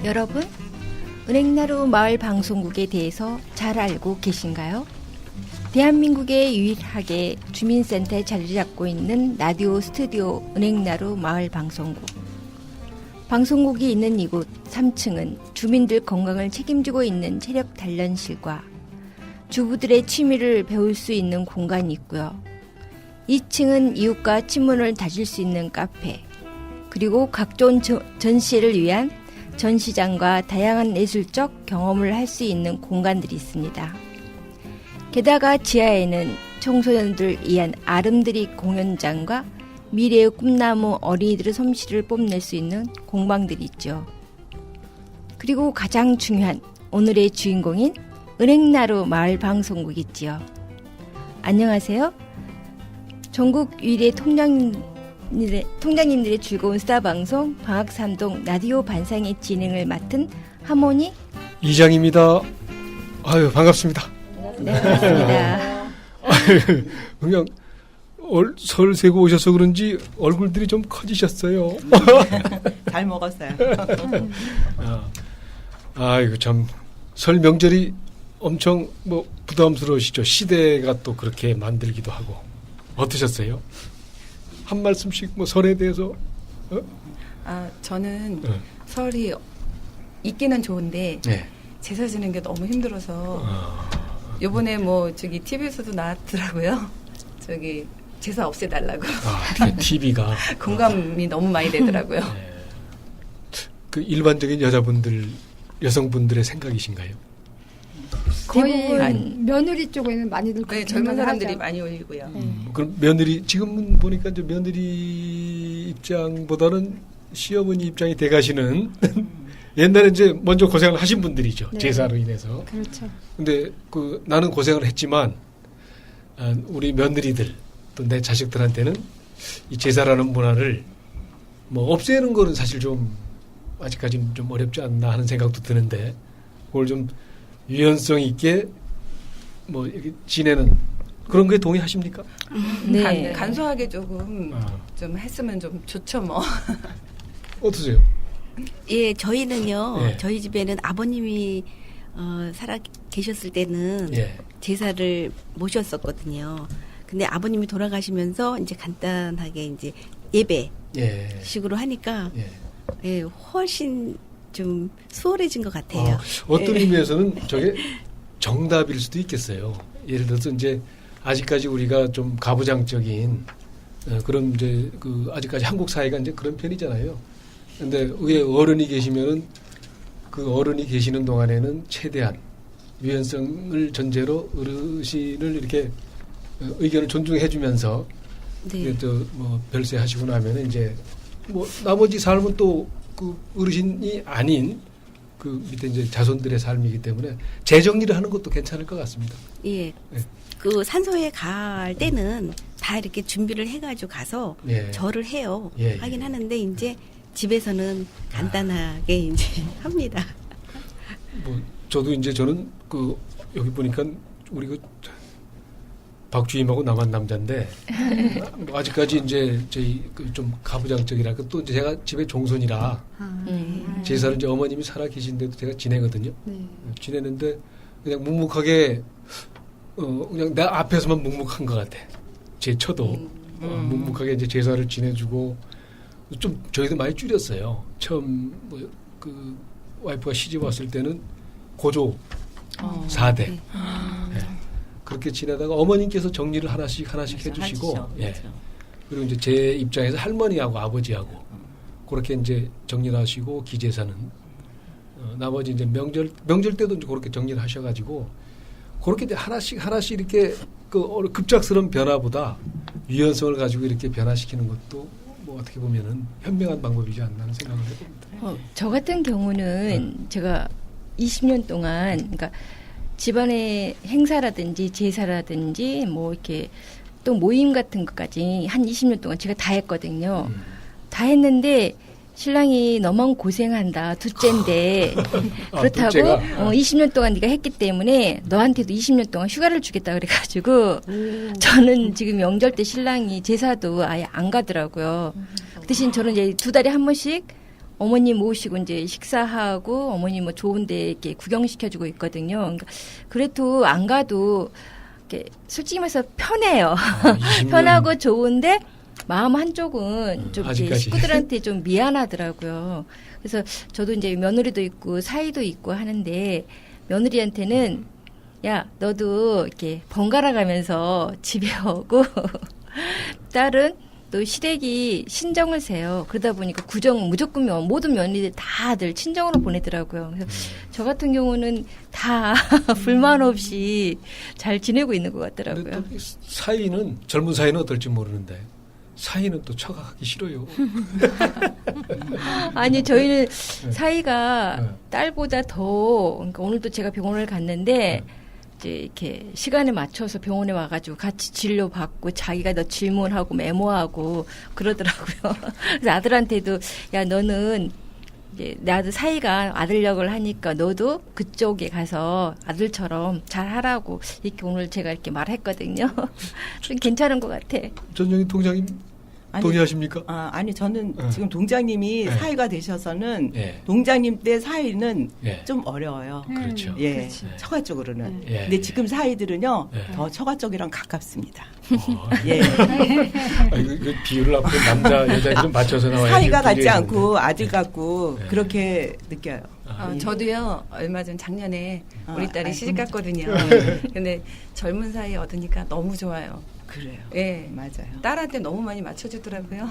여러분, 은행나루 마을 방송국에 대해서 잘 알고 계신가요? 대한민국에 유일하게 주민센터에 자리 잡고 있는 라디오 스튜디오 은행나루 마을 방송국. 방송국이 있는 이곳 3층은 주민들 건강을 책임지고 있는 체력 단련실과 주부들의 취미를 배울 수 있는 공간이 있고요. 2층은 이웃과 친문을 다질 수 있는 카페, 그리고 각종 전시회를 위한 전시장과 다양한 예술적 경험을 할 수 있는 공간들이 있습니다. 게다가 지하에는 청소년들 위한 아름드리 공연장과 미래의 꿈나무 어린이들의 솜씨를 뽐낼 수 있는 공방들이 있죠. 그리고 가장 중요한 오늘의 주인공인 은행나루 마을 방송국이 있지요. 안녕하세요. 전국 유일의 통장님들의 즐거운 스타방송 방학삼동 라디오 반상의 진행을 맡은 하모니 이장입니다. 아유, 반갑습니다. 네, 반갑습니다. 그냥 설 세고 오셔서 그런지 얼굴들이 좀 커지셨어요. 잘 먹었어요. 아이고, 참 설 명절이 엄청 부담스러우시죠. 시대가 또 그렇게 만들기도 하고. 어떠셨어요? 한 말씀씩 설에 대해서. 저는 설이 있기는 좋은데 네. 제사 지는 게 너무 힘들어서 요번에 TV에서도 나왔더라고요. 제사 없애달라고. TV가 공감이 너무 많이 되더라고요. 네. 그 일반적인 여성분들의 생각이신가요? 거의 며느리 쪽에는 많이들 네, 젊은 사람들이 많이 올리고요. 그럼 며느리 지금은 보니까 이제 며느리 입장보다는 시어머니 입장이 돼가시는 옛날에 이제 먼저 고생을 하신 분들이죠. 네. 제사로 인해서. 그렇죠. 근데 나는 고생을 했지만 우리 며느리들 또 내 자식들한테는 이 제사라는 문화를 없애는 거는 사실 좀 아직까지는 좀 어렵지 않나 하는 생각도 드는데 그걸 좀 유연성 있게 이렇게 지내는 그런 거에 동의하십니까? 네. 간소하게 조금 좀 했으면 좀 좋죠 뭐. 어떠세요? 예, 저희는요. 예. 저희 집에는 아버님이 살아 계셨을 때는 예. 제사를 모셨었거든요. 근데 아버님이 돌아가시면서 이제 간단하게 이제 예배 예. 식으로 하니까 예. 예, 훨씬 좀 수월해진 것 같아요. 어떤 예. 의미에서는 저게 정답일 수도 있겠어요. 예를 들어서 이제 아직까지 우리가 좀 가부장적인 그런 이제 아직까지 한국 사회가 이제 그런 편이잖아요. 근데 위에 어른이 계시면은 그 어른이 계시는 동안에는 최대한 유연성을 전제로 어르신을 이렇게 의견을 존중해주면서 네. 별세하시고 나면은 이제 나머지 삶은 또 그 어르신이 아닌 그 밑에 이제 자손들의 삶이기 때문에 재정리를 하는 것도 괜찮을 것 같습니다. 예. 예. 그 산소에 갈 때는 다 이렇게 준비를 해가지고 가서 예. 절을 해요. 예, 예. 하긴 하는데 이제 집에서는 간단하게 이제 합니다. 저도 이제 저는 여기 보니까 우리 박주임하고 남한 남자인데 아직까지 이제 저희 좀 가부장적이라 또 이제 제가 집에 종손이라 제사를 이제 어머님이 살아 계신데도 제가 지내거든요. 네. 지내는데 그냥 묵묵하게 그냥 내 앞에서만 묵묵한 것 같아. 제 처도 묵묵하게 이제 제사를 지내주고 좀 저희도 많이 줄였어요. 처음 와이프가 시집 왔을 때는 고조 4대. 네. 네. 그렇게 지내다가 어머님께서 정리를 하나씩 해주시고, 하시죠. 예. 그리고 이제 제 입장에서 할머니하고 아버지하고 그렇게 이제 정리를 하시고 기제사는 나머지 이제 명절 때도 이제 그렇게 정리를 하셔가지고 그렇게 이제 하나씩 이렇게 급작스러운 변화보다 유연성을 가지고 이렇게 변화시키는 것도 어떻게 보면은 현명한 방법이지 않나 하는 생각을 해봅니다. 저 같은 경우는 제가 20년 동안 그러니까 집안의 행사라든지 제사라든지 이렇게 또 모임 같은 것까지 한 20년 동안 제가 다 했거든요. 다 했는데 신랑이 너만 고생한다. 둘째인데 그렇다고 둘째가? 20년 동안 네가 했기 때문에 너한테도 20년 동안 휴가를 주겠다 그래가지고 저는 지금 명절 때 신랑이 제사도 아예 안 가더라고요. 그 대신 저는 이제 2달에 한 번씩 어머님 모시고 이제 식사하고 어머님 뭐 좋은데 이렇게 구경시켜주고 있거든요. 그러니까 그래도 안 가도 이렇게 솔직히 말해서 편해요. 20년. 편하고 좋은데 마음 한쪽은 좀 이렇게 아직까지. 식구들한테 좀 미안하더라고요. 그래서 저도 이제 며느리도 있고 사이도 있고 하는데 며느리한테는 야 너도 이렇게 번갈아 가면서 집에 오고 딸은 또 시댁이 친정을 세요. 그러다 보니까 구정 무조건 모든 며느리들 다들 친정으로 보내더라고요. 그래서 저 같은 경우는 다 불만 없이 잘 지내고 있는 것 근데 같더라고요. 또 사이는 젊은 사이는 어떨지 모르는데 사이는 또 처가하기 싫어요. 아니 저희는 네. 사이가 네. 딸보다 더 그러니까 오늘도 제가 병원을 갔는데 이제 이렇게 시간에 맞춰서 병원에 와가지고 같이 진료 받고 자기가 더 질문하고 메모하고 그러더라고요. 그래서 아들한테도 야 너는 이제 내 아들 사이가 아들 역을 하니까 너도 그쪽에 가서 아들처럼 잘 하라고 이렇게 오늘 제가 이렇게 말했거든요. 좀 괜찮은 것 같아. 전영희 통장님 아니, 동의하십니까? 아니 저는 네. 지금 동장님이 네. 사위가 되셔서는 예. 동장님 때 사위는 예. 좀 어려워요. 그렇죠. 예, 그렇지. 처가 쪽으로는. 예. 근데 지금 사위들은요 예. 더 처가 쪽이랑 가깝습니다. 어. 예, 아, 이거 비율을 앞으로 남자 여자 좀 맞춰서 나와야 사위가 같지 되는데. 않고 아들 같고 네. 그렇게 느껴요. 저도요 얼마 전 작년에 아, 우리 딸이 아이고. 시집 갔거든요. 근데 젊은 사이 얻으니까 너무 좋아요. 그래요. 예, 맞아요. 딸한테 너무 많이 맞춰주더라고요.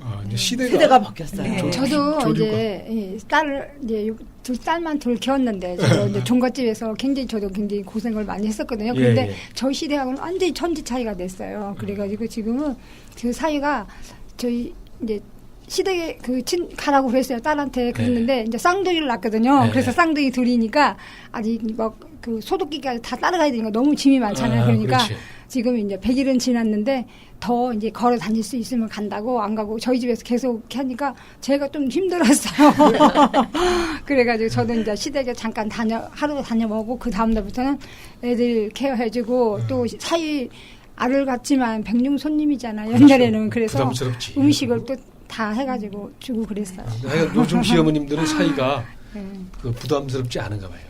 아, 이제 시대가, 세대가 바뀌었어요. 네. 저도 조류가. 이제 이 딸을 이제 두 딸만 둘 키웠는데 저도 이제 종갓집에서 굉장히 저도 굉장히 고생을 많이 했었거든요. 예, 그런데 예. 저희 시대하고는 완전히 천지 차이가 됐어요. 그래가지고 지금은 그 사이가 저희 이제 시댁에 가라고 그랬어요. 딸한테 그랬는데 이제 쌍둥이를 낳거든요. 네. 그래서 쌍둥이 둘이니까 아직 막 그 소독기까지 다 따라가야 되니까 너무 짐이 많잖아요. 아, 그러니까 그렇지. 지금 이제 100일은 지났는데 더 이제 걸어 다닐 수 있으면 간다고 안 가고 저희 집에서 계속 이렇게 하니까 제가 좀 힘들었어요. 그래가지고 저도 이제 시댁에 잠깐 하루 다녀보고 그 다음날부터는 애들 케어해주고 또 사위 아들 같지만 백룡 손님이잖아요. 옛날에는 그래서 부담스럽지. 음식을 또 다 해가지고 주고 그랬어요. 하여간 요즘 시어머님들은 사이가 네. 그 부담스럽지 않은가 봐요.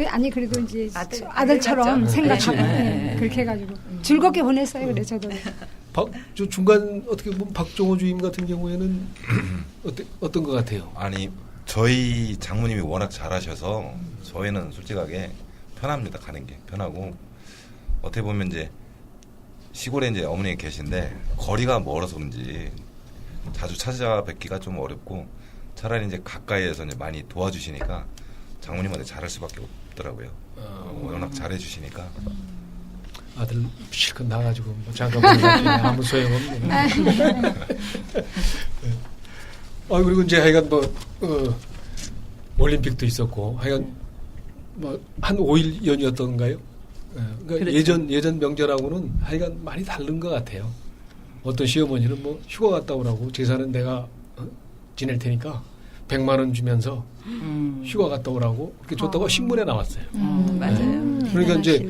아니 그래도 이제 아들 아들처럼 같죠? 생각하고 그렇지. 네, 그렇게 해가지고 즐겁게 보냈어요. 그래 저도. 저 중간 어떻게 보면 박종호 주임 같은 경우에는 어떤 것 같아요? 아니 저희 장모님이 워낙 잘하셔서 저희는 솔직하게 편합니다. 가는 게 편하고 어떻게 보면 이제 시골에 이제 어머니 계신데 거리가 멀어서 그런지 자주 찾아뵙기가 좀 어렵고 차라리 이제 가까이에서 이제 많이 도와주시니까 장모님한테 잘할 수밖에 없더라고요. 워낙 잘해주시니까. 아들 실컷 나가지고 뭐 잠깐 보면 아무 소용없네. 그리고 이제 하여간 올림픽도 있었고 하여간 한 5일 연이었던가요? 그러니까 그렇죠. 예전 명절하고는 하여간 많이 다른 것 같아요. 어떤 시어머니는 뭐 휴가 갔다 오라고 제사는 내가 지낼 테니까 100만 원 주면서 휴가 갔다 오라고 그렇게 줬다고 신문에 나왔어요. 맞아요. 그러니까 이제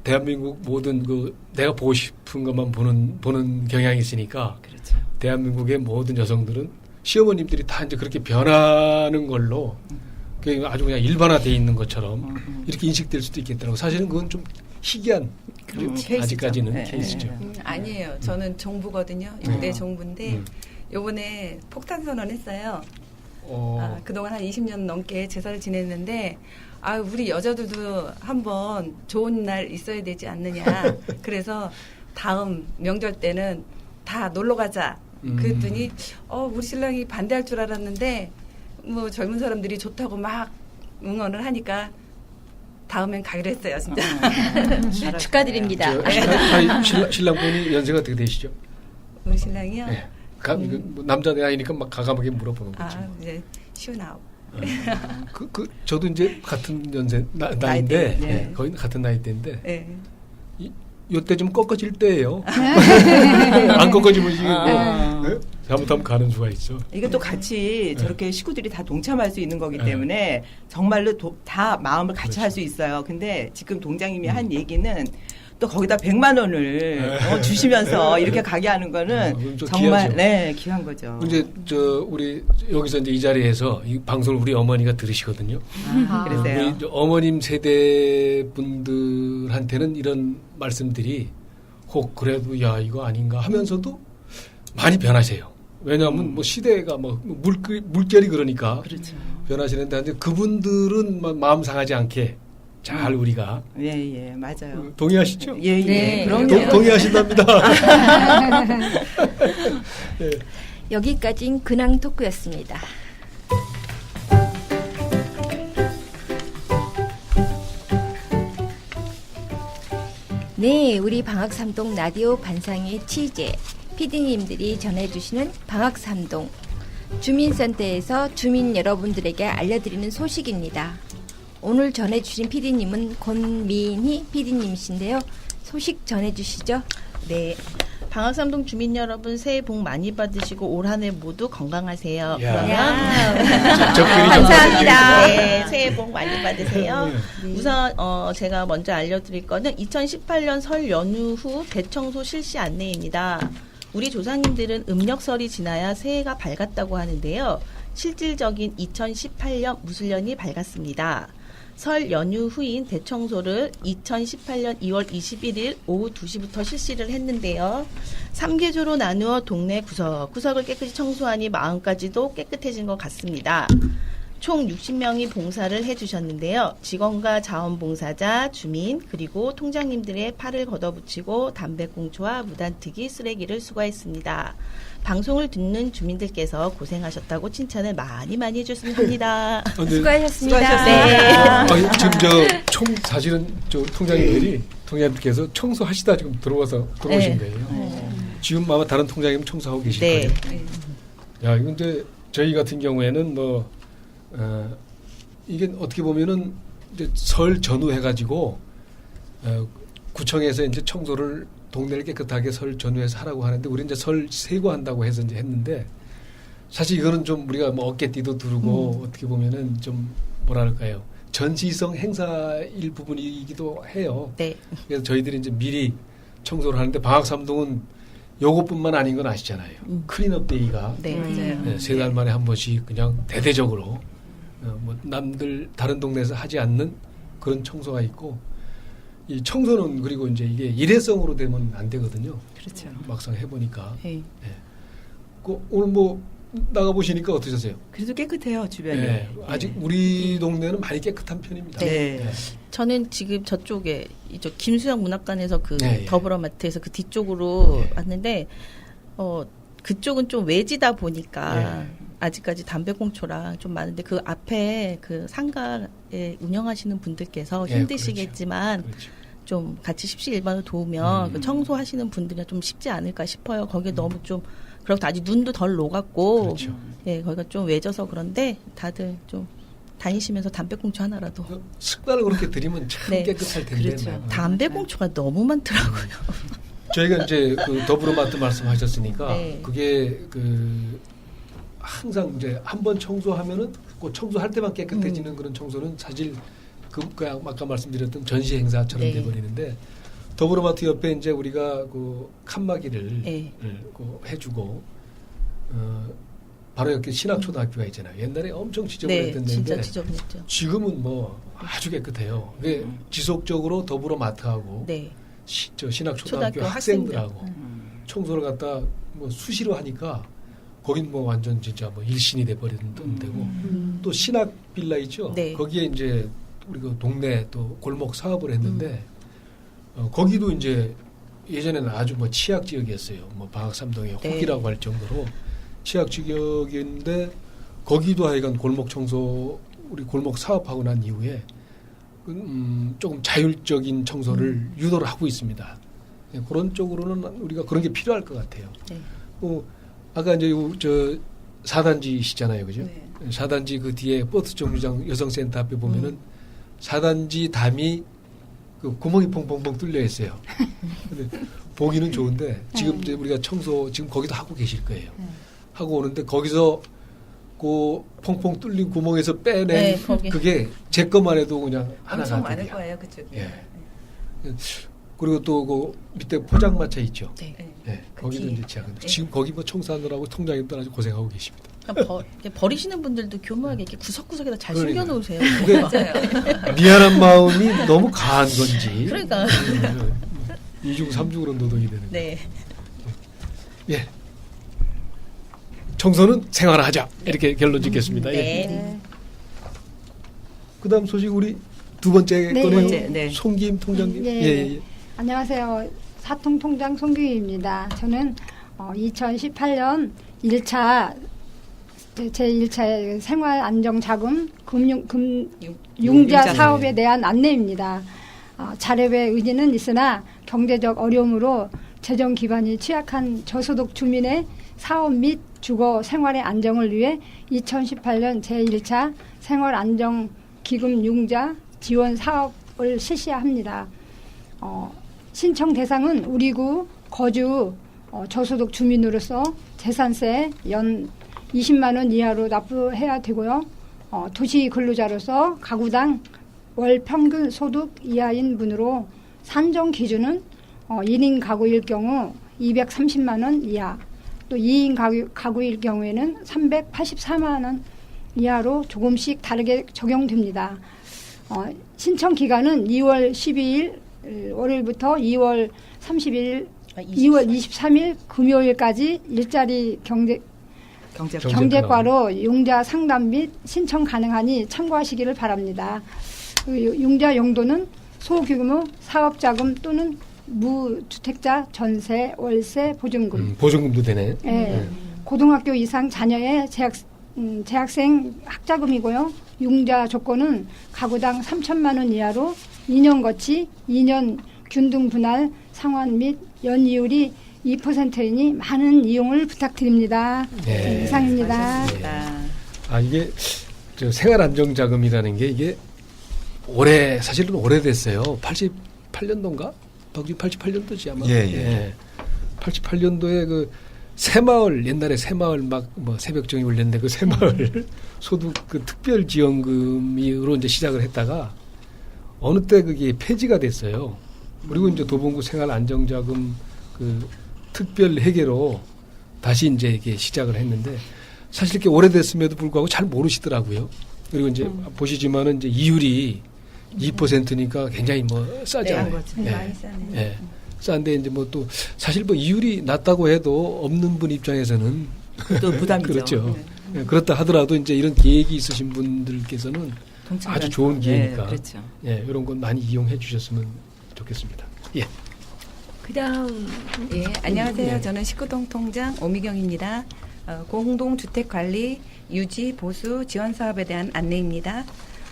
대한민국 모든 내가 보고 싶은 것만 보는 경향이 있으니까 그렇죠. 대한민국의 모든 여성들은 시어머님들이 다 이제 그렇게 변하는 걸로 그게 아주 그냥 일반화돼 있는 것처럼 이렇게 인식될 수도 있겠더라고. 사실은 그건 좀 희귀한 케이스죠. 아직까지는 네, 케이스죠. 네. 아니에요. 저는 종부거든요. 6대 종부인데 요번에 폭탄 선언했어요. 그동안 한 20년 넘게 제사를 지냈는데 우리 여자들도 한번 좋은 날 있어야 되지 않느냐. 그래서 다음 명절 때는 다 놀러 가자. 그랬더니 우리 신랑이 반대할 줄 알았는데 뭐 젊은 사람들이 좋다고 막 응원을 하니까 다음엔 가기로 했어요. 진짜. 축하드립니다. 신랑분이 연세가 어떻게 되시죠? 우리 신랑이요? 네. 남자 나이니까 막 가감하게 물어보는 거지. 이제 59. 저도 이제 같은 연세 나이인데 나이대, 네. 네, 거의 같은 나이대인데 네. 요때 좀 꺾어질 때예요. 안 꺾어지면 이게 네? 잘못하면 가는 수가 있어. 이게 또 같이 저렇게 식구들이 다 동참할 수 있는 거기 때문에 정말로 다 마음을 같이 할 수 있어요. 근데 지금 동장님이 한 얘기는 또 거기다 100만 원을 주시면서 이렇게 가게 하는 거는 그건 좀 정말 귀하죠. 네, 귀한 거죠. 이제 우리 여기서 이제 이 자리에서 이 방송을 우리 어머니가 들으시거든요. 그러세요. 우리 어머님 세대 분들한테는 이런 말씀들이 혹 그래도 야 이거 아닌가 하면서도 많이 변하세요. 왜냐하면 뭐 시대가 뭐 물결이 그러니까 그렇죠. 변하시는데 이제 그분들은 마음 상하지 않게 잘 우리가 예, 맞아요. 동의하시죠? 예, 네. 그럼요. 동의하신답니다. 예. 여기까지는 근황 토크였습니다. 네, 우리 방학삼동 라디오 반상의 취재 PD님들이 전해주시는 방학삼동 주민센터에서 주민 여러분들에게 알려드리는 소식입니다. 오늘 전해주신 PD님은 권미희 PD님이신데요. 소식 전해주시죠. 네. 방학삼동 주민 여러분 새해 복 많이 받으시고 올 한 해 모두 건강하세요. 그러면 접근이 감사합니다. 네, 새해 복 많이 받으세요. 우선 제가 먼저 알려드릴 거는 2018년 설 연휴 후 대청소 실시 안내입니다. 우리 조상님들은 음력설이 지나야 새해가 밝았다고 하는데요. 실질적인 2018년 무술년이 밝았습니다. 설 연휴 후인 대청소를 2018년 2월 21일 오후 2시부터 실시를 했는데요. 3계조로 나누어 동네 구석구석을 깨끗이 청소하니 마음까지도 깨끗해진 것 같습니다. 총 60명이 봉사를 해주셨는데요. 직원과 자원봉사자, 주민, 그리고 통장님들의 팔을 걷어붙이고 담배꽁초와 무단특이 쓰레기를 수거했습니다. 방송을 듣는 주민들께서 고생하셨다고 칭찬을 많이 해줬으면 합니다. 수고하셨습니다. 네. 지금 사실은 통장님께서 청소하시다 지금 들어오신 거예요. 지금 아마 다른 통장님 청소하고 계실 거예요. 야, 근데 저희 같은 경우에는 이게 어떻게 보면은 이제 설 전후 해가지고 구청에서 이제 청소를 동네를 깨끗하게 설 전후해서 하라고 하는데 우리 이제 설 세고한다고 해서 이제 했는데 사실 이거는 좀 우리가 뭐 어깨띠도 두르고 어떻게 보면은 좀 뭐랄까요 전시성 행사일 부분이기도 해요. 네. 그래서 저희들이 이제 미리 청소를 하는데 방학삼동은 요것뿐만 아닌 건 아시잖아요. 클린업 데이가 네. 맞아요. 3달 만에 한 번씩 그냥 대대적으로 뭐 남들 다른 동네에서 하지 않는 그런 청소가 있고 이 청소는 그리고 이제 이게 일회성으로 되면 안 되거든요. 그렇죠. 막상 해보니까. 네. 오늘 뭐 나가 보시니까 어떠셨어요? 그래도 깨끗해요, 주변이. 네, 아직 우리 동네는 많이 깨끗한 편입니다. 네. 저는 지금 저쪽에 이제 김수영 문학관에서 그 네, 예. 더불어마트에서 그 뒤쪽으로 네. 왔는데 그쪽은 좀 외지다 보니까 네. 아직까지 담배꽁초랑 좀 많은데 그 앞에 그 상가에 운영하시는 분들께서 예, 힘드시겠지만 그렇죠. 좀 같이 십시일반을 도우면 그 청소하시는 분들이 좀 쉽지 않을까 싶어요. 거기에 너무 좀 그렇고 아직 눈도 덜 녹았고 그렇죠. 예 거기가 좀 외져서 그런데 다들 좀 다니시면서 담배꽁초 하나라도 습관을 그렇게 들이면 참 네. 깨끗할 텐데. 그렇죠. 담배꽁초가 너무 많더라고요. 저희가 이제 그 더불어마트 말씀하셨으니까 네. 그게 항상 이제 한 번 청소하면은 그 청소할 때만 깨끗해지는 그런 청소는 사실 그 아까 말씀드렸던 전시 행사처럼 네. 돼버리는데 더불어마트 옆에 이제 우리가 그 칸막이를 네. 해주고 바로 옆에 신학초등학교가 있잖아요. 옛날에 엄청 네, 지저분했던 진짜 데인데 지저분했죠. 지금은 뭐 아주 깨끗해요. 그게 지속적으로 더불어마트하고 네, 신학초등학교 초등학교 학생들하고 청소를 갖다 뭐 수시로 하니까 거긴 뭐 완전 진짜 뭐 일신이 돼버리는 데고 또 신학 빌라 있죠. 네. 거기에 이제 우리 그 동네 또 골목 사업을 했는데 거기도 이제 예전에는 아주 뭐 치약 지역이었어요. 뭐 방학삼동의 네. 혹이라고 할 정도로 치약 지역인데 거기도 하여간 골목 청소 우리 골목 사업하고 난 이후에 조금 자율적인 청소를 유도를 하고 있습니다. 네, 그런 쪽으로는 우리가 그런 게 필요할 것 같아요. 네. 아까 이제 저 4단지시잖아요, 그죠? 네. 4단지 그 뒤에 버스 정류장 여성센터 앞에 보면은 4단지 담이 그 구멍이 펑펑펑 뚫려 있어요. 근데 보기는 좋은데 지금 이제 우리가 청소 지금 거기도 하고 계실 거예요. 하고 오는데 거기서 그 펑펑 뚫린 구멍에서 빼낸 네, 거기. 그게 제 것만 해도 그냥 하나가 엄청 많을 되고요. 거예요, 그쪽에. 예. 그리고 또 그 밑에 포장마차 있죠. 네. 네, 거기도 뒤에. 이제 지하근데 네. 지금 거기 뭐 청소하느라고 통장님들 아주 고생하고 계십니다. 이렇게 버리시는 분들도 교묘하게 이렇게 구석구석에다 잘 그러니까요. 숨겨놓으세요. 근데 맞아요. 미안한 마음이 너무 강한 건지. 그러니까. 이중 삼중으로 노동이 되는. 네. 예. 청소는 생활하자 이렇게 결론 짓겠습니다. 예. 네. 그다음 소식 우리 두 번째 네. 거네요. 두 번째, 네. 송기임 통장님. 예. 예. 안녕하세요. 사통통장 송규희입니다. 저는 2018년 1차 제1차 생활안정자금 융자 사업에 대한 안내입니다. 자립의 의지는 있으나 경제적 어려움으로 재정 기반이 취약한 저소득 주민의 사업 및 주거 생활의 안정을 위해 2018년 제1차 생활안정기금 융자 지원 사업을 실시합니다. 신청 대상은 우리구 거주 저소득 주민으로서 재산세 연 20만 원 이하로 납부해야 되고요. 도시 근로자로서 가구당 월 평균 소득 이하인 분으로 산정 기준은 1인 가구일 경우 230만 원 이하, 또 2인 가구일 경우에는 384만 원 이하로 조금씩 다르게 적용됩니다. 신청 기간은 2월 12일 월요일부터 2월 30일, 2월 23일 금요일까지 일자리 경제과로 융자 상담 및 신청 가능하니 참고하시기를 바랍니다. 융자 용도는 소규모 사업자금 또는 무주택자 전세, 월세, 보증금. 보증금도 되네. 네. 고등학교 이상 자녀의 재학생 학자금이고요. 융자 조건은 가구당 3천만 원 이하로 2년 거치, 2년 균등 분할 상환 및 연이율이 2%이니 많은 이용을 부탁드립니다. 네. 이상입니다. 이게 저 생활안정자금이라는 게 이게 사실은 오래됐어요. 88년도인가? 88년도지 아마. 예. 88년도에 그 새마을 옛날에 새마을 막 뭐 새벽정이 울렸는데 그 새마을 소득 그 특별지원금으로 이제 시작을 했다가 어느 때 그게 폐지가 됐어요. 그리고 이제 도봉구 생활안정자금 그 특별 회계로 다시 이제 이게 시작을 했는데 사실 이렇게 오래됐음에도 불구하고 잘 모르시더라고요. 그리고 이제 보시지만은 이제 이율이 2%니까 굉장히 뭐 싸잖아요. 많이 싸네. 예. 싼데 이제 뭐 또 사실 뭐 이율이 낮다고 해도 없는 분 입장에서는 또 부담이죠. 그렇죠. 예, 그렇다 하더라도 이제 이런 계획이 있으신 분들께서는 동참을 아주 좋은 기회니까 네, 그렇죠. 예, 이런 건 많이 이용해 주셨으면 좋겠습니다. 예. 그다음 예, 안녕하세요. 네. 저는 19동 통장 오미경입니다. 공동주택관리 유지 보수 지원 사업에 대한 안내입니다.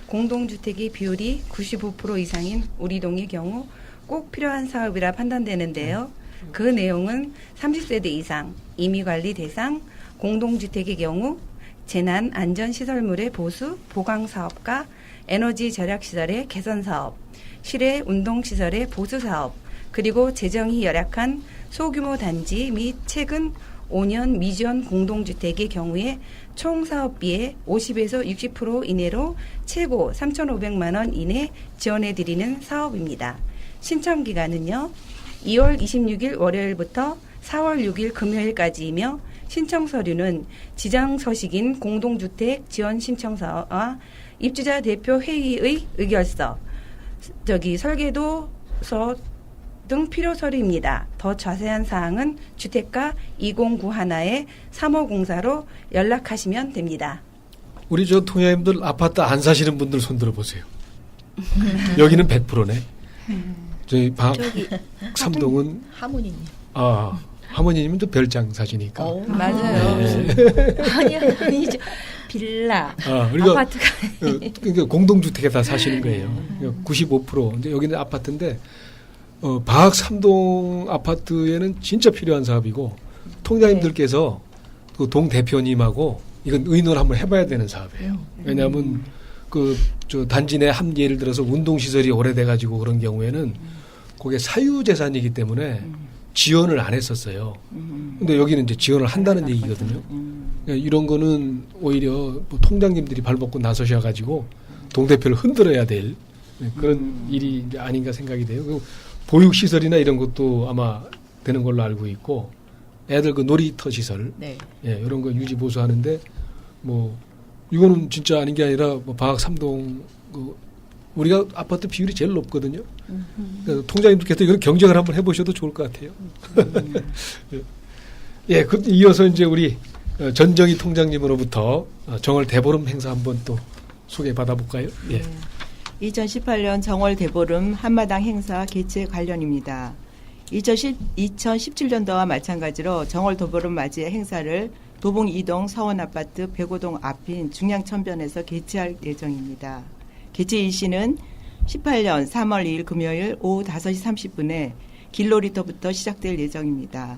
공동주택의 비율이 95% 이상인 우리 동의 경우 꼭 필요한 사업이라 판단되는데요. 그 내용은 30세대 이상, 임의관리 대상, 공동주택의 경우 재난 안전시설물의 보수, 보강 사업과 에너지 절약 시설의 개선 사업, 실외 운동시설의 보수 사업, 그리고 재정이 열악한 소규모 단지 및 최근 5년 미지원 공동주택의 경우에 총 사업비의 50에서 60% 이내로 최고 3,500만 원 이내 지원해드리는 사업입니다. 신청 기간은요. 2월 26일 월요일부터 4월 6일 금요일까지이며 신청 서류는 지정 서식인 공동주택 지원 신청서와 입주자 대표 회의의 의결서, 설계도서 등 필요 서류입니다. 더 자세한 사항은 주택가 2091의 3호공사로 연락하시면 됩니다. 우리 저 통야님들 아파트 안 사시는 분들 손 들어보세요. 여기는 100%네. 저희 삼동은 하모니님. 하모니님은 또 별장 사시니까. 맞아요. 네. 아니죠. 빌라, 그러니까 아파트가 그러니까 공동주택에 다 사시는 거예요. 95%. 이제 여기는 아파트인데 방학 3동 아파트에는 진짜 필요한 사업이고 통장님들께서 그 동 대표님하고 이건 의논을 한번 해봐야 되는 사업이에요. 왜냐하면 저 단지 내 한 예를 들어서 운동시설이 오래돼가지고 그런 경우에는 그게 사유재산이기 때문에 지원을 안 했었어요. 근데 여기는 이제 지원을 한다는 얘기거든요. 이런 거는 오히려 뭐 통장님들이 발벗고 나서셔가지고 동대표를 흔들어야 될 그런 일이 이제 아닌가 생각이 돼요. 보육시설이나 이런 것도 아마 되는 걸로 알고 있고 애들 그 놀이터 시설 네. 예, 이런 거 유지 보수하는데 뭐 이거는 진짜 아닌 게 아니라 뭐 방학 3동 그 우리가 아파트 비율이 제일 높거든요. 그러니까 통장님께서 이건 경쟁을 한번 해보셔도 좋을 것 같아요. 예, 그 이어서 이제 우리 전정희 통장님으로부터 정월 대보름 행사 한번 또 소개 받아볼까요? 예. 2018년 정월 대보름 한마당 행사 개최 관련입니다. 2017년도와 마찬가지로 정월 대보름 맞이 행사를 도봉 2동 서원아파트 105동 앞인 중량천변에서 개최할 예정입니다. 개최 일시는 18년 3월 2일 금요일 오후 5시 30분에 길놀이터부터 시작될 예정입니다.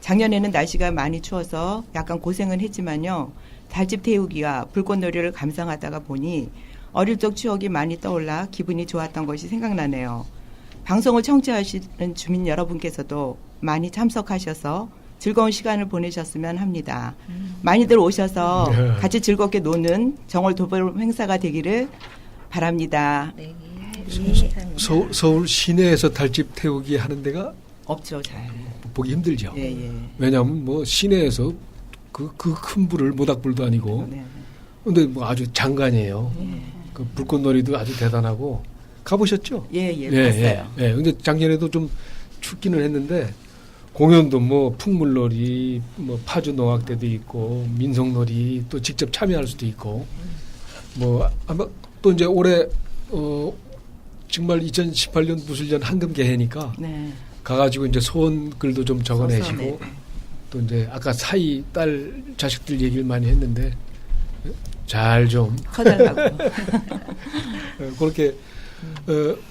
작년에는 날씨가 많이 추워서 약간 고생은 했지만요. 달집 태우기와 불꽃놀이를 감상하다가 보니 어릴 적 추억이 많이 떠올라 기분이 좋았던 것이 생각나네요. 방송을 청취하시는 주민 여러분께서도 많이 참석하셔서 즐거운 시간을 보내셨으면 합니다. 많이들 오셔서 같이 즐겁게 노는 정월 도보름 행사가 되기를 바랍니다. 네. 서울 시내에서 달집 태우기 하는 데가 없죠, 잘. 보기 힘들죠. 예, 예. 왜냐하면 뭐 시내에서 그 큰 불을 모닥불도 아니고 네. 근데 뭐 아주 장관이에요. 그 불꽃놀이도 아주 대단하고 가보셨죠? 예, 예, 봤어요. 예. 근데 작년에도 좀 춥기는 했는데 공연도 뭐 풍물놀이, 뭐 파주 농악대도 있고 민속놀이 또 직접 참여할 수도 있고 뭐 아마 또 이제 올해 정말 2018년 무술년 한금 개해니까 네. 가가지고 이제 소원글도 좀 적어내시고 네. 또 이제 아까 사이 딸 자식들 얘기를 많이 했는데 잘 좀 커달라고. 그렇게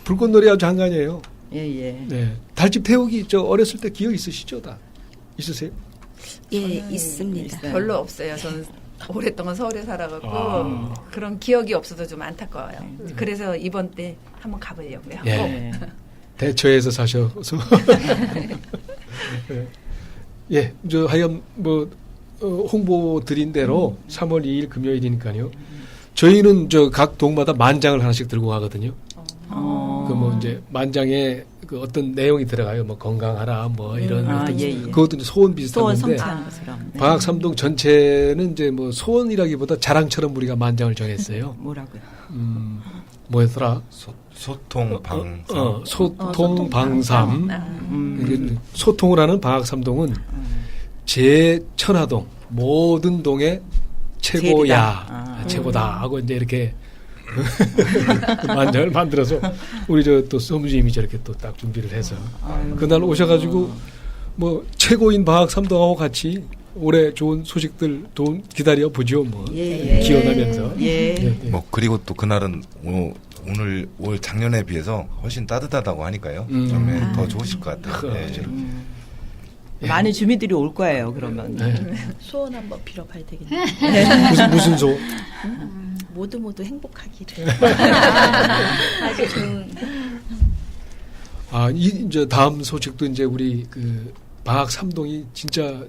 불꽃놀이 아주 장관이에요. 예, 예. 네. 달집 태우기 저 어렸을 때 기억 있으시죠? 다 있으세요? 예, 저는 있습니다. 있어요. 별로 없어요. 저는 오랫동안 서울에 살아갖고 아. 그런 기억이 없어서 좀 안타까워요. 그래서 이번 때 한번 가보려고요. 예. 네. 대처에서 사셔서 예, 저 하여간 뭐 홍보 드린 대로 3월 2일 금요일이니까요. 저희는 저 각 동마다 만장을 하나씩 들고 가거든요. 그 뭐 이제 만장에 그 어떤 내용이 들어가요. 뭐 건강하라 뭐 이런 아, 어떤 예, 예. 그것도 이제 소원 비슷한 소원 건데 성취하는 것처럼. 네. 방학 3동 전체는 이제 뭐 소원이라기보다 자랑처럼 우리가 만장을 정했어요. 뭐라고요? 뭐였더라? 소통 방 소통 방삼. 음. 이게 소통을 하는 방학 3동은 제천화동 모든 동의 최고야, 제일이다. 최고다 하고 이제 이렇게 만장을 만들어서 우리 저 또 소무주임이 저렇게 또 딱 준비를 해서 그날 오셔가지고 뭐 최고인 방학 3동하고 같이 올해 좋은 소식들 돈 기다려 보죠 뭐 예, 예. 기원하면서 예. 뭐 그리고 또 그날은 올 작년에 비해서 훨씬 따뜻하다고 하니까요. 좀 더 좋으실 것 같아요. 예. 많은 주민들이 올 거예요, 그러면. 네. 소원 한번 빌어봐야 되겠네요. 무슨 소? 모두 행복하기를. 아주 좋은. 이제 다음 소식도 이제 우리 그 방학 3동이 진짜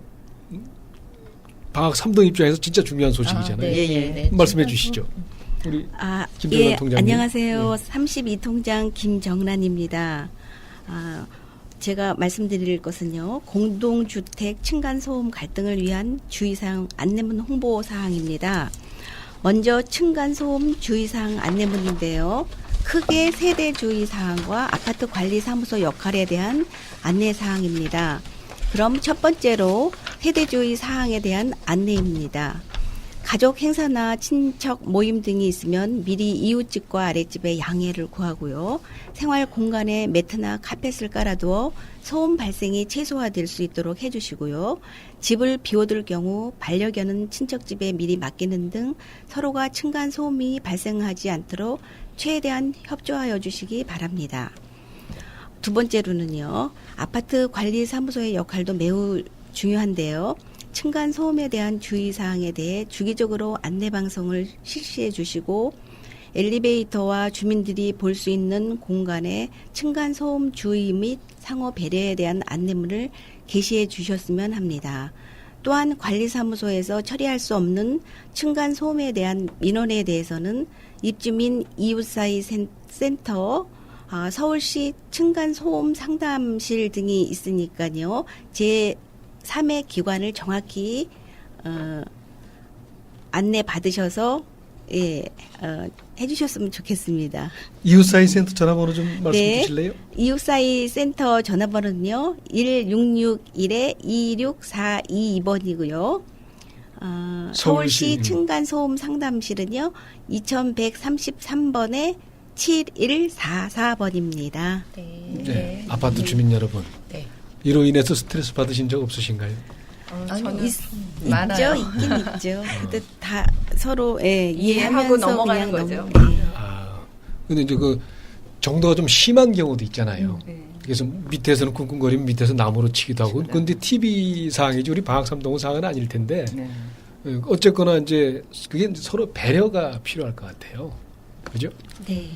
방학 3동 입장에서 진짜 중요한 소식이잖아요. 네, 네, 네. 말씀해 주시죠. 우리 김정란 예, 통장님. 안녕하세요. 32통장 김정란입니다. 제가 말씀드릴 것은요. 공동주택 층간소음 갈등을 위한 주의사항 안내문 홍보 사항입니다. 먼저 층간소음 주의사항 안내문인데요. 크게 세대 주의사항과 아파트 관리사무소 역할에 대한 안내사항입니다. 그럼 첫 번째로 세대주의 사항에 대한 안내입니다. 가족 행사나 친척 모임 등이 있으면 미리 이웃집과 아랫집에 양해를 구하고요. 생활 공간에 매트나 카펫을 깔아두어 소음 발생이 최소화될 수 있도록 해주시고요. 집을 비워둘 경우 반려견은 친척집에 미리 맡기는 등 서로가 층간 소음이 발생하지 않도록 최대한 협조하여 주시기 바랍니다. 두 번째로는요. 아파트 관리사무소의 역할도 매우 중요한데요. 층간 소음에 대한 주의사항에 대해 주기적으로 안내방송을 실시해 주시고 엘리베이터와 주민들이 볼 수 있는 공간에 층간 소음 주의 및 상호 배려에 대한 안내문을 게시해 주셨으면 합니다. 또한 관리사무소에서 처리할 수 없는 층간 소음에 대한 민원에 대해서는 입주민 이웃사이 센터 서울시 층간소음 상담실 등이 있으니까요. 제 3의 기관을 정확히 안내 받으셔서 해주셨으면 좋겠습니다. 이웃사회 센터 전화번호 좀 말씀해 네. 주실래요? 이웃사회 센터 전화번호는요. 1661-26422번이고요. 서울시 층간소음 상담실은요. 2133번에 7144번입니다. 네. 아파트 주민 여러분. 네. 이로 인해서 스트레스 받으신 적 없으신가요? 저는 있죠, 많아요. 있긴 있죠. 근데 다 서로 이해하고 이해하면서 넘어가는 그냥 거죠. 근데 이제 그 정도가 좀 심한 경우도 있잖아요. 네. 그래서 밑에서는 쿵쿵거리면 밑에서 나무로 치기도 하고. 그런데 TV 사항이지 우리 방학삼동은 사항은 아닐 텐데. 네. 어쨌거나 이제 그게 서로 배려가 필요할 것 같아요. 그죠? 네.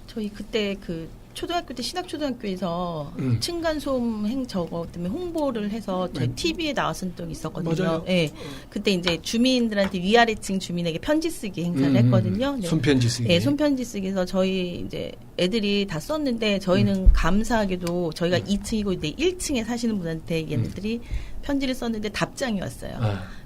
저희 그때 그 초등학교 때 신학초등학교에서 음. 층간소음 저거 때문에 홍보를 해서 저희 TV에 나왔던 적이 있었거든요. 맞아요. 예. 그때 이제 주민들한테 위아래층 주민에게 편지 쓰기 행사를 했거든요. 네. 손편지 쓰기. 네, 손편지 쓰기에서 저희 이제 애들이 다 썼는데 저희는 감사하게도 저희가 2층이고 이제 1층에 사시는 분한테 얘네들이 편지를 썼는데 답장이 왔어요.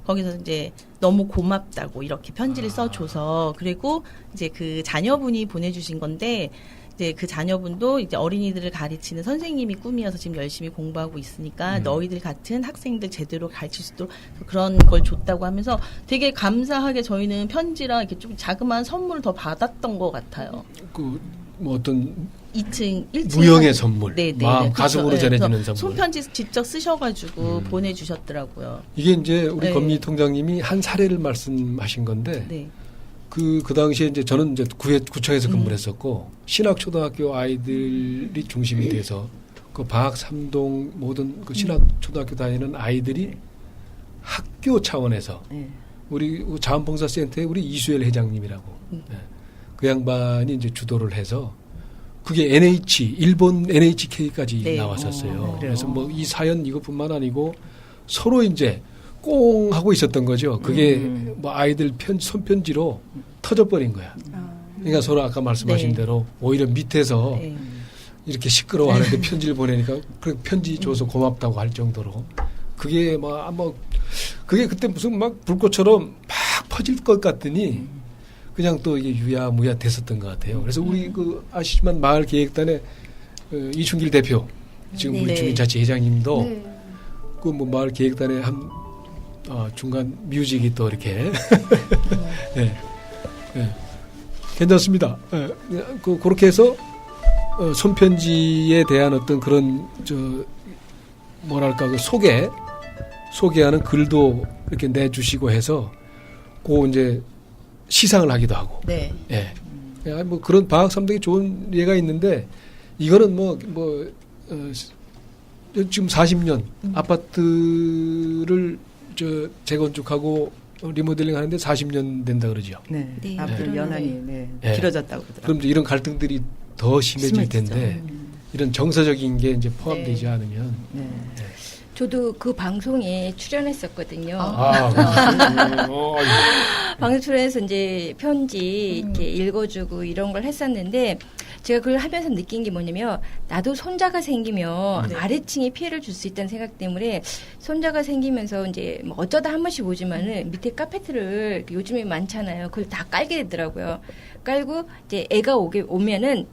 거기서 이제 너무 고맙다고 이렇게 편지를 써줘서 그리고 이제 그 자녀분이 보내주신 건데 이제 그 자녀분도 이제 어린이들을 가르치는 선생님이 꿈이어서 지금 열심히 공부하고 있으니까 너희들 같은 학생들 제대로 가르칠 수 있도록 그런 걸 줬다고 하면서 되게 감사하게 저희는 편지랑 이렇게 좀 자그마한 선물을 더 받았던 것 같아요. 그 뭐 어떤 2층, 1층 무형의 선물, 네, 마음 가슴으로 전해지는 선물. 손편지 직접 쓰셔가지고 보내주셨더라고요. 이게 이제 우리 네. 권미 통장님이 한 사례를 말씀하신 건데 네. 그 당시에 이제 저는 이제 구청에서 근무를 했었고 신학초등학교 아이들이 중심이 돼서 그 방학 3동 모든 그 신학초등학교 다니는 아이들이 학교 차원에서 우리 자원봉사센터의 우리 이수열 회장님이라고 네. 그 양반이 이제 주도를 해서 그게 일본 NHK까지 네. 나왔었어요. 그래서 뭐 이 사연 이것뿐만 아니고 서로 이제 꽁 하고 있었던 거죠. 그게 뭐 아이들 손편지로 터져버린 거야. 그러니까 서로 아까 말씀하신 네. 대로 오히려 밑에서 네. 이렇게 시끄러워하는데 편지를 보내니까 그 편지 줘서 고맙다고 할 정도로 그게 그게 그때 무슨 막 불꽃처럼 막 퍼질 것 같더니 그냥 또 이게 유야무야 됐었던 것 같아요. 그래서 우리 그 아시지만 마을 계획단의 이춘길 대표 지금 우리 네. 주민자치 회장님도 네. 그 뭐 마을 계획단의 한 중간 뮤직이 또 이렇게 네. 네. 괜찮습니다. 네. 그렇게 해서 손편지에 대한 어떤 그런 뭐랄까 그 소개하는 글도 이렇게 내주시고 해서 그 이제 시상을 하기도 하고. 네. 예. 뭐 그런 방학 삼동이 좋은 예가 있는데 이거는 지금 40년 아파트를 재건축하고 리모델링 하는데 40년 된다 그러죠. 네. 네. 앞으로 네. 연한이 네. 길어졌다고 그러더라고요. 그럼 이제 이런 갈등들이 더 심해질 심해지죠. 텐데 이런 정서적인 게 이제 포함되지 네. 않으면 네. 저도 그 방송에 출연했었거든요. 방송 출연해서 이제 편지 이렇게 읽어주고 이런 걸 했었는데 제가 그걸 하면서 느낀 게 뭐냐면 나도 손자가 생기면 네. 아래층에 피해를 줄 수 있다는 생각 때문에 손자가 생기면서 이제 뭐 어쩌다 한 번씩 오지만은 밑에 카페트를 요즘에 많잖아요. 그걸 다 깔게 되더라고요. 깔고 이제 애가 오면은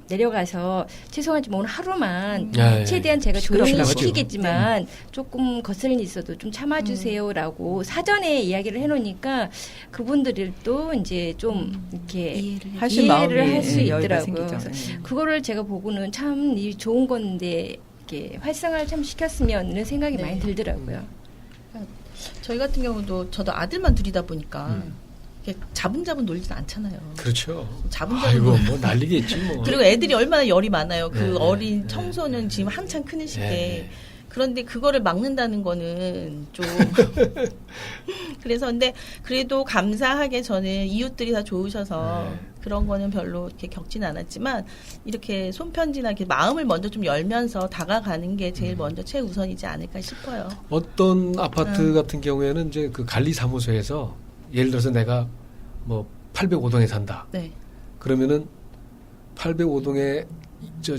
내려가서 죄송하지만 오늘 하루만 최대한 제가 조용히 시끄럽다고 시키겠지만 조금 거슬린 일 있어도 좀 참아주세요라고 사전에 이야기를 해놓으니까 그분들도 이제 좀 이렇게 하실 이해를 마음이 할 수 여유가 있더라고요. 생기죠. 그래서 그거를 제가 보고는 참 이 좋은 건데 이렇게 활성화를 참 시켰으면 이런 생각이 네. 많이 들더라고요. 저희 같은 경우도 저도 아들만 둘이다 보니까 이렇게 자분자분 놀지는 않잖아요. 그렇죠. 자분자분 아이고 뭐 난리겠지 뭐. 그리고 애들이 얼마나 열이 많아요. 그 네, 어린 네, 청소년 지금 한창 크는 시기에. 네. 그런데 그거를 막는다는 거는 좀 그래서 근데 그래도 감사하게 저는 이웃들이 다 좋으셔서 네. 그런 거는 별로 이렇게 겪지는 않았지만 이렇게 손편지나 이렇게 마음을 먼저 좀 열면서 다가가는 게 제일 먼저 최우선이지 않을까 싶어요. 어떤 아파트 같은 경우에는 이제 그 관리사무소에서 예를 들어서 내가 뭐 805동에 산다. 네. 그러면은 805동에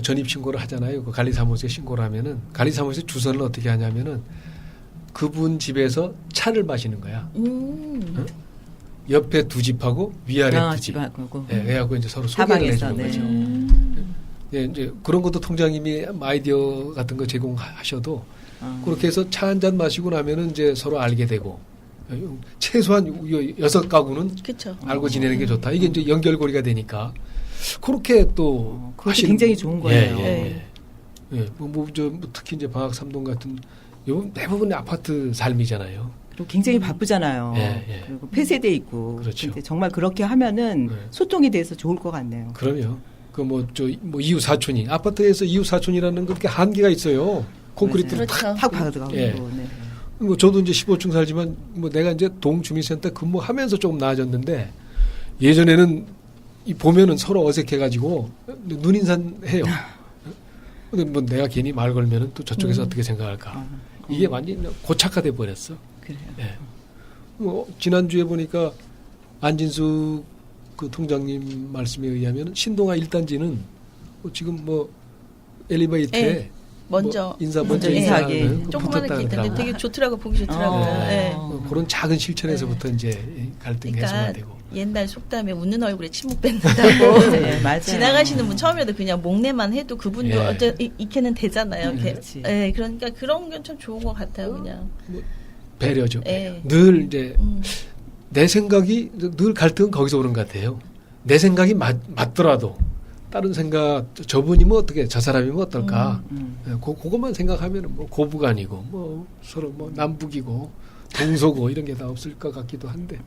전입 신고를 하잖아요. 그 관리사무소에 신고를 하면은 관리사무소에 주선을 어떻게 하냐면은 그분 집에서 차를 마시는 거야. 응? 옆에 두 집하고 위아래 두 집. 예, 그래갖고 이제 서로 소개를 해주는 거죠. 예, 이제 그런 것도 통장님이 아이디어 같은 거 제공하셔도 그렇게 해서 차 한 잔 마시고 나면은 이제 서로 알게 되고 최소한 6가구는 그쵸. 알고 지내는 게 좋다. 이게 이제 연결고리가 되니까 그렇게 또 그것이 굉장히 좋은 거예요. 예. 뭐 특히 이제 방학 3동 같은 요 대부분 아파트 삶이잖아요. 그리고 굉장히 바쁘잖아요. 그리고 폐쇄돼 있고. 그렇죠. 근데 정말 그렇게 하면은 소통이 돼서 좋을 것 같네요. 그럼요. 그 뭐 이웃 사촌이 아파트에서 이웃 사촌이라는 그렇게 한계가 있어요. 콘크리트를 탁 박아가지고. 뭐 저도 이제 15층 살지만 뭐 내가 이제 동주민센터 근무하면서 조금 나아졌는데 예전에는 보면은 서로 어색해가지고 눈인산 해요. 근데 뭐 내가 괜히 말 걸면은 또 저쪽에서 어떻게 생각할까. 이게 완전히 고착화돼 버렸어. 그래요. 뭐 지난주에 보니까 안진수 그 통장님 말씀에 의하면 신동아 1단지는 지금 뭐 엘리베이터에 먼저 먼저 인사하기 조그마한 게 있는데 되게 좋더라고 보기 좋더라고요. 그런 작은 실천에서부터 이제 갈등 해소가 되고. 옛날 속담에 웃는 얼굴에 침묵 뱉는다고. 맞아요. 지나가시는 분 처음에도 그냥 목례만 해도 그분도 이렇게는 되잖아요. 그러니까 그런 게 참 좋은 것 같아요. 그냥 배려죠. 늘 이제 내 생각이 늘 갈등은 거기서 오는 것 같아요. 내 생각이 맞더라도 다른 생각 저분이면 어떻게 저 사람이면 어떨까 그것만 생각하면 뭐 고부간이고 뭐 서로 뭐 남북이고 동서고 이런 게 다 없을 것 같기도 한데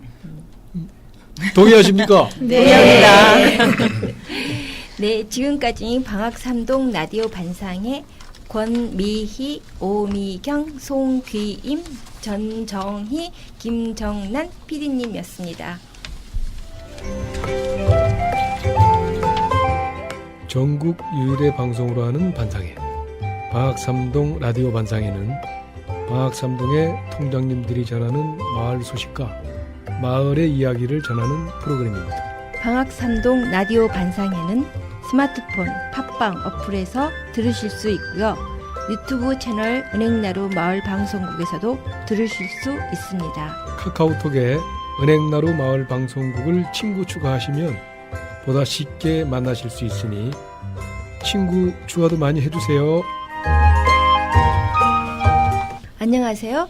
동의하십니까? 네. 네, 지금까지 방학 3동 라디오 반상의 권미희, 오미경, 송귀임, 전정희, 김정란 PD님이었습니다. 전국 유일의 방송으로 하는 반상회 방학 3동 라디오 반상회는 방학 3동의 통장님들이 전하는 마을 소식과 마을의 이야기를 전하는 프로그램입니다. 방학 3동 라디오 반상회는 스마트폰, 팟빵 어플에서 들으실 수 있고요. 유튜브 채널 은행나루 마을 방송국에서도 들으실 수 있습니다. 카카오톡에 은행나루 마을 방송국을 친구 추가하시면 보다 쉽게 만나실 수 있으니 친구 추가도 많이 해주세요. 안녕하세요.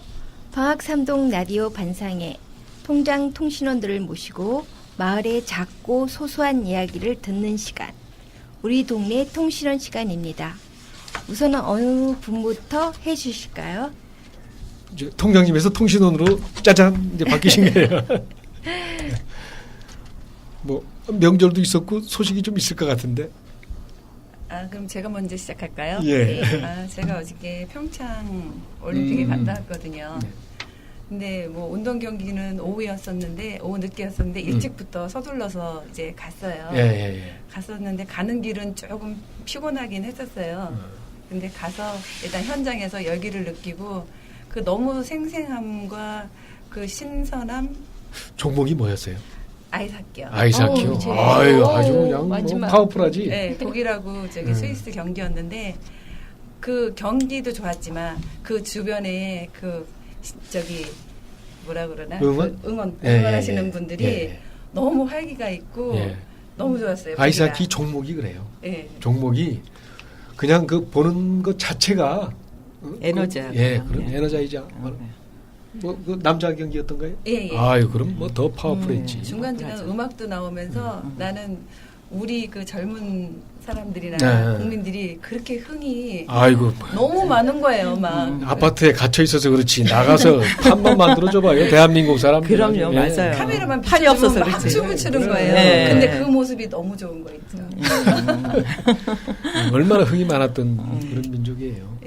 방학 3동 라디오 반상회 통장 통신원들을 모시고 마을의 작고 소소한 이야기를 듣는 시간, 우리 동네 통신원 시간입니다. 우선은 어느 분부터 해주실까요? 이제 통장님에서 통신원으로 짜잔 이제 바뀌신 거예요. 뭐 명절도 있었고 소식이 좀 있을 것 같은데. 그럼 제가 먼저 시작할까요? 예. 제가 어저께 평창 올림픽에 갔다 왔거든요. 근데 뭐 운동 경기는 오후였었는데 오후 늦게였었는데 일찍부터 서둘러서 이제 갔어요. 갔었는데 가는 길은 조금 피곤하긴 했었어요. 근데 가서 일단 현장에서 열기를 느끼고 그 너무 생생함과 그 신선함. 종목이 뭐였어요? 아이스하키요. 아이스하키요. 아유, 아주 그냥 뭐 파워풀하지. 네, 독일하고 스위스 경기였는데 그 경기도 좋았지만 그 주변에 뭐라 그러나 응원하시는 분들이 너무 활기가 있고 너무 좋았어요. 아이스하키 종목이 그래요. 종목이 그냥 그 보는 것 자체가 에너지야. 그런 에너자이자. 그 남자 경기였던가요? 아유, 그럼 뭐 더 파워풀했지. 중간중간 음악도 나오면서 나는 우리 그 젊은 사람들이나 국민들이 그렇게 흥이 너무 많은 거예요. 막 아파트에 갇혀 있어서 그렇지 나가서 판만 만들어줘봐요. 대한민국 사람들. 그럼요, 맞아요. 카메라만 판이 없어서 막 춤을 추는 거예요. 근데 그 모습이 너무 좋은 거 있죠. 얼마나 흥이 많았던 그런 민족이에요.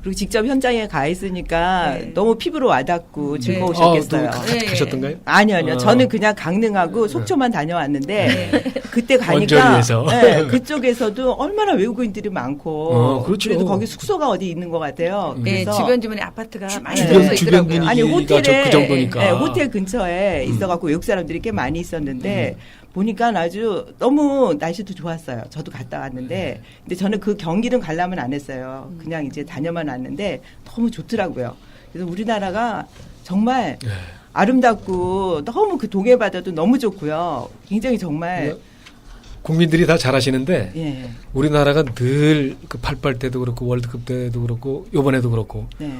그리고 직접 현장에 가 있으니까 너무 피부로 와닿고 즐거우셨겠어요. 가셨던가요? 아니요. 저는 그냥 강릉하고 속초만 다녀왔는데 그때 가니까 그쪽에서도 얼마나 외국인들이 많고 그래도 거기 숙소가 어디 있는 것 같아요. 그래서 주변에 아파트가 많이 들어서 있더라고요. 아니 호텔에 그 정도니까. 호텔 근처에 있어갖고 외국 사람들이 꽤 많이 있었는데 보니까 아주 너무 날씨도 좋았어요. 저도 갔다 왔는데, 근데 저는 그 경기는 관람은 안 했어요. 그냥 이제 다녀만 왔는데 너무 좋더라고요. 그래서 우리나라가 정말 예. 아름답고 너무 그 동해 바다도 너무 좋고요. 굉장히 정말 국민들이 다 잘하시는데 예. 우리나라가 늘 그 88 때도 그렇고 월드컵 때도 그렇고 이번에도 그렇고 네.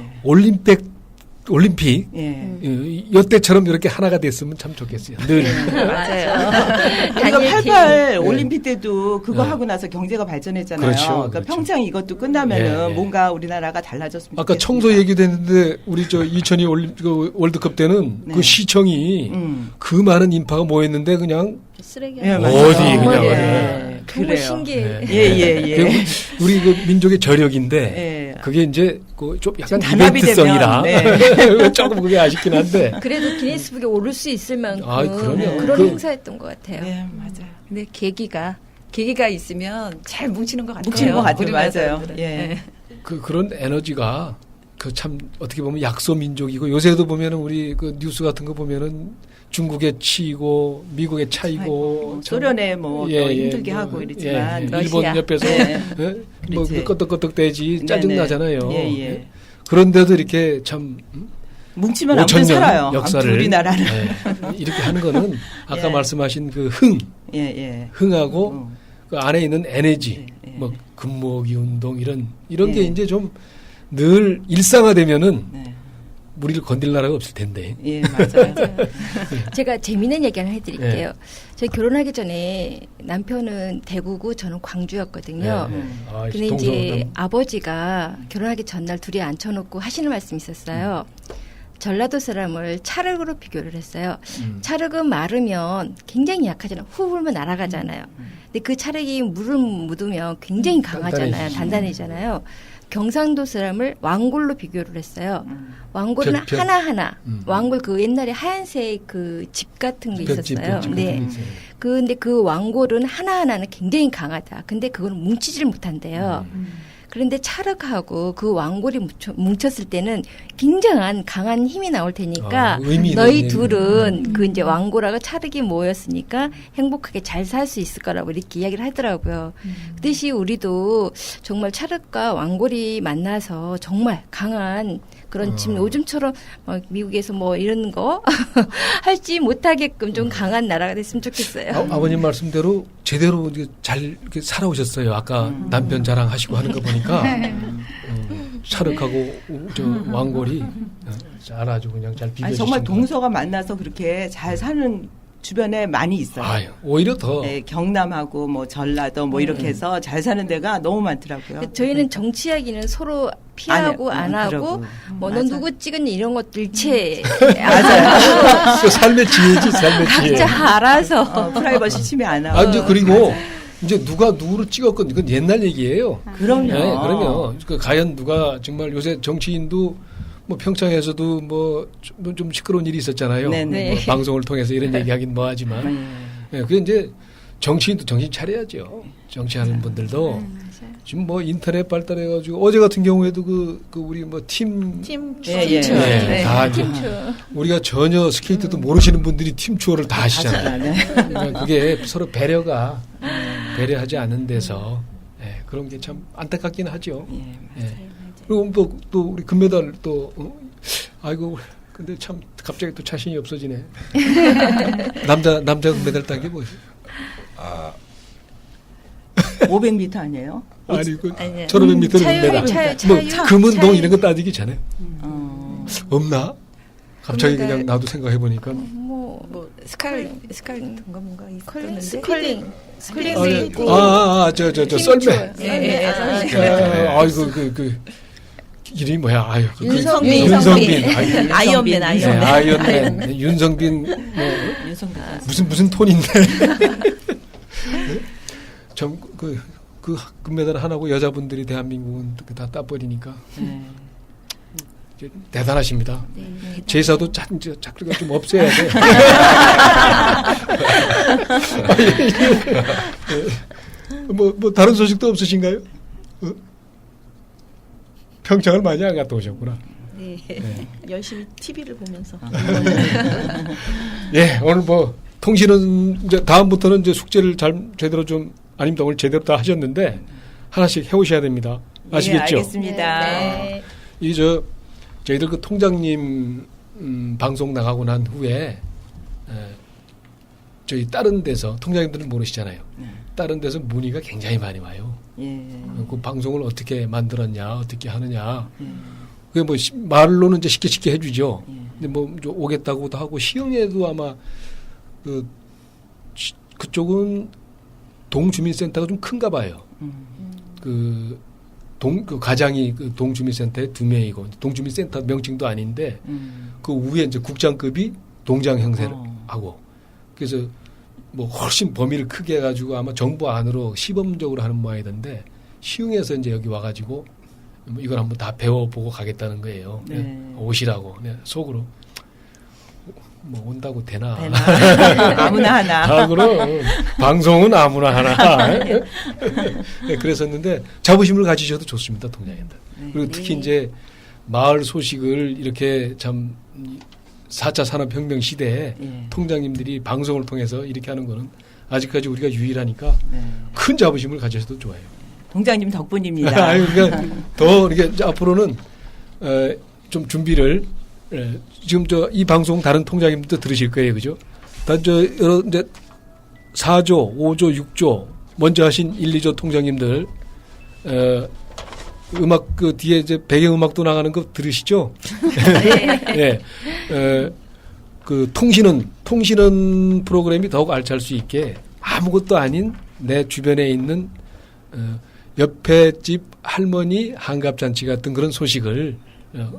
올림픽 예. 여태처럼 이렇게 하나가 됐으면 참 좋겠어요. 늘. 맞아요. 우리가 88 네. 올림픽 때도 그거 네. 하고 나서 경제가 발전했잖아요. 그렇죠, 그러니까 그렇죠. 평창 이것도 끝나면은 예. 뭔가 우리나라가 달라졌으면 아까 좋겠습니다. 청소 얘기도 했는데 우리 저 2002 그 월드컵 때는 네. 그 시청이 그 많은 인파가 모였는데 그냥 쓰레기. 예, 어디 맞아요. 그냥 예. 정말 그래요. 신기해. 네. 예. 우리 그 민족의 저력인데 예. 그게 이제 그 좀 약간 단합이 이벤트성이라 되면, 조금 그게 아쉽긴 한데 그래도 기네스북에 오를 수 있을 만큼 아, 그럼요. 그런 그- 행사였던 것 같아요. 네, 맞아요. 근데 계기가 있으면 잘 뭉치는 것 같아요. 뭉치는 것 같아요. 우리나라 맞아요. 사람들은. 예. 네. 그런 에너지가 그 참 어떻게 보면 약소 민족이고 요새도 보면은 우리 그 뉴스 같은 거 보면은 중국에 치이고 미국에 차이고 참- 소련에 뭐 또 힘들게 뭐, 하고 이러지만 일본 러시아. 옆에서 예. 뭐 그렇지. 끄떡끄떡대지 짜증 나잖아요. 예. 그런데도 이렇게 참 뭉치면 아무튼 5,000년 살아요. 역사를 아무튼 우리나라는. 이렇게 하는 거는 아까 예. 말씀하신 그 예. 흥하고 그 안에 있는 에너지, 예. 뭐 금모기 운동 이런 게 예. 이제 좀 늘 일상화되면은 네. 우리를 건들 나라가 없을 텐데. 예, 맞아요. 제가 재미있는 얘기 하나 해드릴게요. 네. 저희 결혼하기 전에 남편은 대구고 저는 광주였거든요. 아, 근데 이제 아버지가 결혼하기 전날 둘이 앉혀놓고 하시는 말씀이 있었어요. 전라도 사람을 찰흙으로 비교를 했어요. 찰흙은 마르면 굉장히 약하잖아요. 후 불면 날아가잖아요. 근데 그 찰흙이 물을 묻으면 굉장히 강하잖아요. 단단해지잖아요. 경상도 사람을 왕골로 비교를 했어요. 왕골은 별. 하나하나. 왕골 그 옛날에 하얀색 그 집 같은 게 있었어요. 네. 근데 그 왕골은 하나하나는 굉장히 강하다. 근데 그거는 뭉치질 못한대요. 그런데 찰흙하고 그 왕골이 뭉쳤을 때는 굉장한 강한 힘이 나올 테니까 의미 있는 너희 얘기. 둘은 그 이제 왕골하고 찰흙이 모였으니까 행복하게 잘 살 수 있을 거라고 이렇게 이야기를 하더라고요. 그 뜻이 우리도 정말 찰흙과 왕골이 만나서 정말 강한 그런 지금 요즘처럼 막 미국에서 뭐 이런 거 할지 못하게끔 좀 강한 나라가 됐으면 좋겠어요. 아버님 말씀대로 제대로 이제 잘 이렇게 살아오셨어요. 아까 남편 자랑하시고 하는 거 보니까 찰흙하고 저 왕골이 잘 아주 그냥 잘 비벼주신 아니, 정말 것 동서가 만나서 그렇게 잘 사는 주변에 많이 있어요. 아유, 오히려 더 네, 경남하고 뭐 전라도 뭐 이렇게 해서 잘 사는 데가 너무 많더라고요. 저희는 정치 이야기는 서로 피하고 안 하고 그러고. 뭐 너 맞아. 누구 찍었니 이런 것들 일체 맞아요. 그 삶의 지혜지, 삶의 지혜. 각자 알아서 프라이버시 침해 안 하고. 아, 이제 그리고 이제 누가 누구를 찍었건 이건 옛날 얘기예요. 그럼요. 네, 그럼요. 그 과연 누가 정말 요새 정치인도 뭐 평창에서도 뭐 좀 시끄러운 일이 있었잖아요. 네네. 뭐 방송을 통해서 이런 얘기하긴 뭐하지만, 그게 이제 정치인도 정신 차려야죠. 정치하는 분들도 지금 뭐 인터넷 발달해가지고 어제 같은 경우에도 그 우리 뭐 팀 예. 네, 다 이제 우리가 전혀 스케이트도 모르시는 분들이 팀 추월을 다 하시잖아요. 그러니까 그게 서로 배려하지 않은 데서 그런 게 참 안타깝긴 하죠. 예. 그리고 또 우리 금메달 또 아이고 근데 참 갑자기 또 자신이 없어지네. 남자 금메달 딴 게 뭐지? 아, 500m 아니에요? 아니 그 아니요. 1500m 금메달. 뭐 금운동 이런 거 따지기 전에 없나? 갑자기 금메달. 그냥 나도 생각해 보니까. 뭐 스칼링 뭔가 있었는데 스컬링 있고 저 썰매. 예. 아이고 그 이름이 뭐야? 아유 윤성빈. 윤성빈. 아이언맨. 아이언맨. 윤성빈 뭐 무슨 톤인데. 그 금메달 하나고 여자분들이 대한민국은 다 따버리니까 이제 대단하십니다. 제사도 자꾸가 좀 없애야 돼. 뭐 다른 소식도 없으신가요? 평창을 많이 안 갔다 오셨구나. 네. 열심히 TV를 보면서. 예, 오늘 뭐 통신은 이제 다음부터는 이제 숙제를 제대로 좀 아닙니다. 오늘 제대로 다 하셨는데 하나씩 해오셔야 됩니다. 아시겠죠? 네, 알겠습니다. 네. 저희들 그 통장님 방송 나가고 난 후에 저희 다른 데서 통장님들은 모르시잖아요. 다른 데서 문의가 굉장히 많이 와요. 예. 그 방송을 어떻게 만들었냐, 어떻게 하느냐. 그게 뭐 말로는 이제 쉽게 해주죠. 근데 뭐 오겠다고도 하고 시흥에도 아마 그쪽은 동주민센터가 좀 큰가 봐요. 그 가장이 그 동주민센터에 2명이고 동주민센터 명칭도 아닌데 그 위에 이제 국장급이 동장 형세를 하고 그래서 뭐 훨씬 범위를 크게 해가지고 아마 정부 안으로 시범적으로 하는 모양이던데 시흥에서 이제 여기 와가지고 뭐 이걸 한번 다 배워보고 가겠다는 거예요. 네. 오시라고. 속으로 뭐 온다고 되나? 아무나 하나. 아, 그럼 방송은 아무나 하나. 네, 그랬었는데 자부심을 가지셔도 좋습니다, 통장님들. 그리고 특히 이제 마을 소식을 이렇게 참 4차 산업혁명 시대에 통장님들이 방송을 통해서 이렇게 하는 거는 아직까지 우리가 유일하니까 큰 자부심을 가지셔도 좋아요. 동장님 덕분입니다. 그러니까 더 이렇게 앞으로는 좀 준비를 지금 이 방송 다른 통장님도 들으실 거예요, 그죠? 여러 이제 4조, 5조, 6조 먼저 하신 1, 2조 통장님들 음악 그 뒤에 이제 배경 음악도 나가는 거 들으시죠? 네. 그 통신은 프로그램이 더욱 알찰 수 있게 아무것도 아닌 내 주변에 있는 옆에 집 할머니 한갑잔치 같은 그런 소식을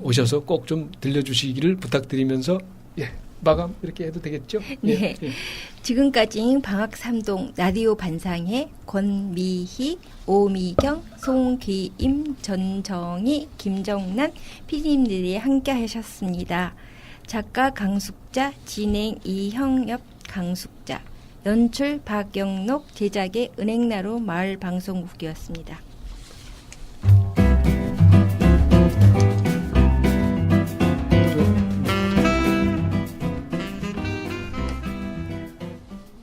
오셔서 꼭 좀 들려주시기를 부탁드리면서 마감 이렇게 해도 되겠죠? 네. 지금까지 방학 3동 라디오 반상회 권미희, 오미경, 송기임, 전정희, 김정란 PD님들이 함께 하셨습니다. 작가 강숙자, 진행 이형엽 강숙자, 연출 박영록, 제작의 은행나루 마을방송국이었습니다.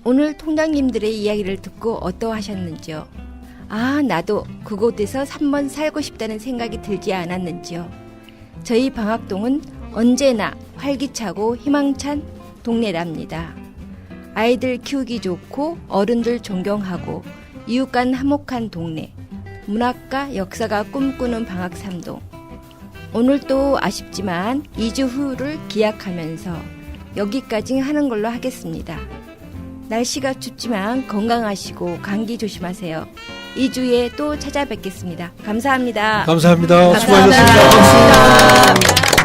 오늘 통장님들의 이야기를 듣고 어떠하셨는지요? 아, 나도 그곳에서 3번 살고 싶다는 생각이 들지 않았는지요? 저희 방학동은 언제나 활기차고 희망찬 동네랍니다. 아이들 키우기 좋고 어른들 존경하고 이웃 간 화목한 동네. 문학과 역사가 꿈꾸는 방학 3동. 오늘도 아쉽지만 2주 후를 기약하면서 여기까지 하는 걸로 하겠습니다. 날씨가 춥지만 건강하시고 감기 조심하세요. 2주에 또 찾아뵙겠습니다. 감사합니다. 감사합니다. 감사합니다. 수고하셨습니다. 감사합니다.